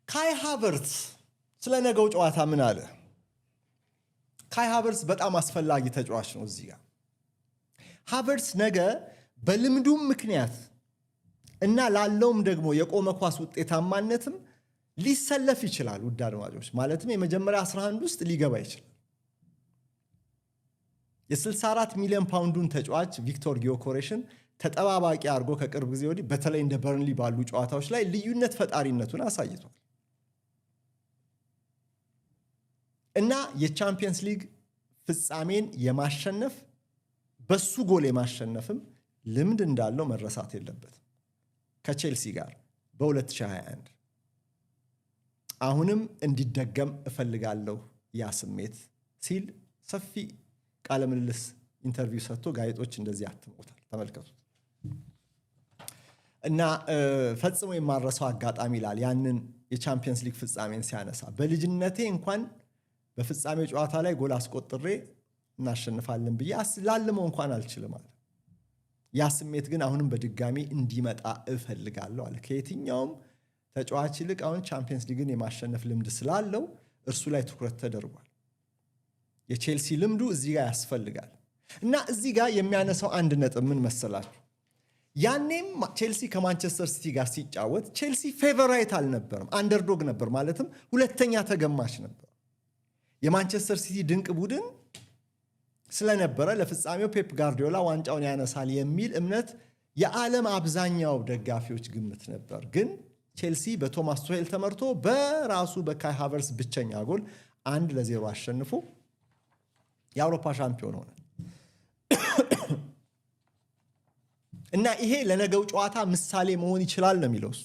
ካይ ሃቨርትዝ ስለ ነገው ጨዋታ ምን አለ? ካይ ሃቨርትዝ በጣም አስፈላጊ ተጫዋች ነው። እዚህ ጋር ሃቨርትዝ ነገ በልምዱም ምክንያት እና ላለውም ደግሞ የቆመ ኳስ ውጤታማነትም ሊሰለፍ ይችላል። ውድ አድማጮች፣ ማለትም የመጀመሪያ 11 ውስጥ ሊገባ ይችላል። የ64 ሚሊዮን ፓውንዱን ተጫዋች ቪክቶር ጊዮኮሬሽን ተጠባባቂ አድርጎ ከቅርብ ጊዜ ወዲህ በተለይ እንደ በርንሊ ባሉ ጨዋታዎች ላይ ልዩነት ፈጣሪነቱን አሳይቷል እና የቻምፒየንስ ሊግ ፍጻሜን የማሸነፍ በሱ ጎል የማሸነፍም ልምድ እንዳለው መረሳት የለበትም። ከቼልሲ ጋር በ2021 አሁንም እንዲደገም እፈልጋለሁ ያ ስሜት ሲል ሰፊ ቃለ ምልልስ ኢንተርቪው ሰጥቶ ጋዜጦች እንደዚህ አትሞታል። ተመልከቱት እና ፈጽሞ የማረሰው አጋጣሚ ይላል ያንን የቻምፒየንስ ሊግ ፍጻሜን ሲያነሳ በልጅነቴ እንኳን በፍጻሜ ጨዋታ ላይ ጎል አስቆጥሬ እናሸንፋለን ብዬ ላልመው እንኳን አልችልም አለ። ያ ስሜት ግን አሁንም በድጋሚ እንዲመጣ እፈልጋለሁ አለ። ከየትኛውም ተጫዋች ይልቅ አሁን ቻምፒየንስ ሊግን የማሸነፍ ልምድ ስላለው እርሱ ላይ ትኩረት ተደርጓል። የቼልሲ ልምዱ እዚህ ጋር ያስፈልጋል እና እዚህ ጋር የሚያነሳው አንድ ነጥብ ምን መሰላችሁ? ያኔም ቼልሲ ከማንቸስተር ሲቲ ጋር ሲጫወት ቼልሲ ፌቨራይት አልነበርም፣ አንደርዶግ ነበር። ማለትም ሁለተኛ ተገማች ነበር። የማንቸስተር ሲቲ ድንቅ ቡድን ስለነበረ ለፍጻሜው ፔፕ ጋርዲዮላ ዋንጫውን ያነሳል የሚል እምነት የዓለም አብዛኛው ደጋፊዎች ግምት ነበር። ግን ቼልሲ በቶማስ ቱሄል ተመርቶ በራሱ በካይ ሃቨርትዝ ብቸኛ ጎል 1-0 አሸንፎ የአውሮፓ ሻምፒዮን ሆነ እና ይሄ ለነገው ጨዋታ ምሳሌ መሆን ይችላል ነው የሚለው እሱ።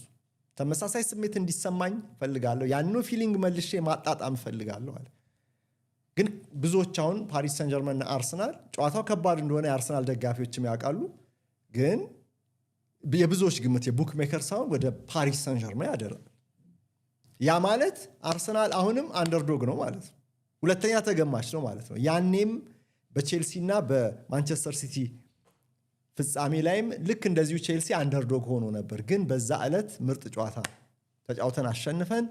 ተመሳሳይ ስሜት እንዲሰማኝ ፈልጋለሁ፣ ያንኑ ፊሊንግ መልሼ ማጣጣም ፈልጋለሁ አለ። ግን ብዙዎች አሁን ፓሪስ ሰን ጀርመን እና አርሰናል ጨዋታው ከባድ እንደሆነ የአርሰናል ደጋፊዎችም ያውቃሉ። ግን የብዙዎች ግምት የቡክ ሜከር ሳይሆን ወደ ፓሪስ ሰን ጀርመን ያደርጋል። ያ ማለት አርሰናል አሁንም አንደርዶግ ነው ማለት ነው፣ ሁለተኛ ተገማች ነው ማለት ነው። ያኔም በቼልሲ እና በማንቸስተር ሲቲ ፍጻሜ ላይም ልክ እንደዚሁ ቼልሲ አንደርዶግ ሆኖ ነበር። ግን በዛ ዕለት ምርጥ ጨዋታ ተጫውተን አሸንፈን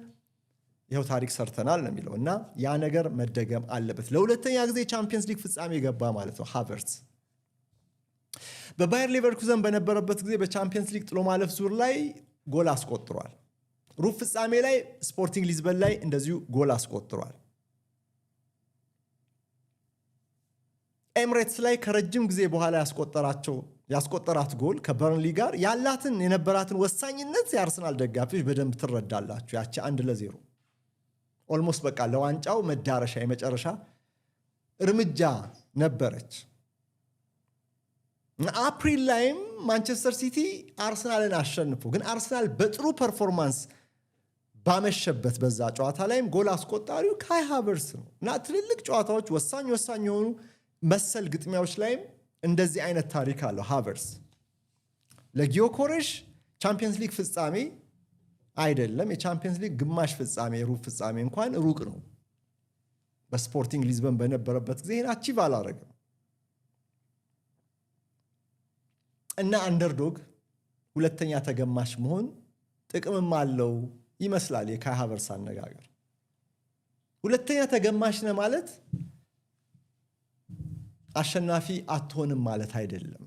ይኸው ታሪክ ሰርተናል ነው የሚለው እና ያ ነገር መደገም አለበት። ለሁለተኛ ጊዜ ቻምፒየንስ ሊግ ፍጻሜ ገባ ማለት ነው ሃቨርትዝ። በባየር ሌቨርኩዘን በነበረበት ጊዜ በቻምፒየንስ ሊግ ጥሎ ማለፍ ዙር ላይ ጎል አስቆጥሯል። ሩብ ፍጻሜ ላይ ስፖርቲንግ ሊዝበን ላይ እንደዚሁ ጎል አስቆጥሯል። ኤምሬትስ ላይ ከረጅም ጊዜ በኋላ ያስቆጠራት ጎል ከበርንሊ ጋር ያላትን የነበራትን ወሳኝነት የአርሰናል ደጋፊዎች በደንብ ትረዳላችሁ። ያቺ 1-0 ኦልሞስት በቃ ለዋንጫው መዳረሻ የመጨረሻ እርምጃ ነበረች። አፕሪል ላይም ማንቸስተር ሲቲ አርሰናልን አሸንፎ ግን አርሰናል በጥሩ ፐርፎርማንስ ባመሸበት በዛ ጨዋታ ላይም ጎል አስቆጣሪው ካይ ሃቨርትዝ ነው እና ትልልቅ ጨዋታዎች ወሳኝ የሆኑ መሰል ግጥሚያዎች ላይም እንደዚህ አይነት ታሪክ አለው ሃቨርትዝ። ለጊዮኮሬሽ ቻምፒየንስ ሊግ ፍጻሜ አይደለም የቻምፒየንስ ሊግ ግማሽ ፍጻሜ ሩብ ፍጻሜ እንኳን ሩቅ ነው። በስፖርቲንግ ሊዝበን በነበረበት ጊዜ ይህን አቺቭ አላረግም እና አንደርዶግ ሁለተኛ ተገማሽ መሆን ጥቅምም አለው ይመስላል። የካይ ሃቨርትዝ አነጋገር ሁለተኛ ተገማሽ ነህ ማለት አሸናፊ አትሆንም ማለት አይደለም።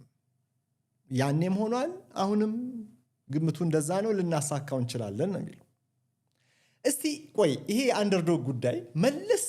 ያኔም ሆኗል፣ አሁንም ግምቱ እንደዛ ነው፣ ልናሳካው እንችላለን ነው የሚለው። እስቲ ቆይ ይሄ የአንደርዶግ ጉዳይ መለስ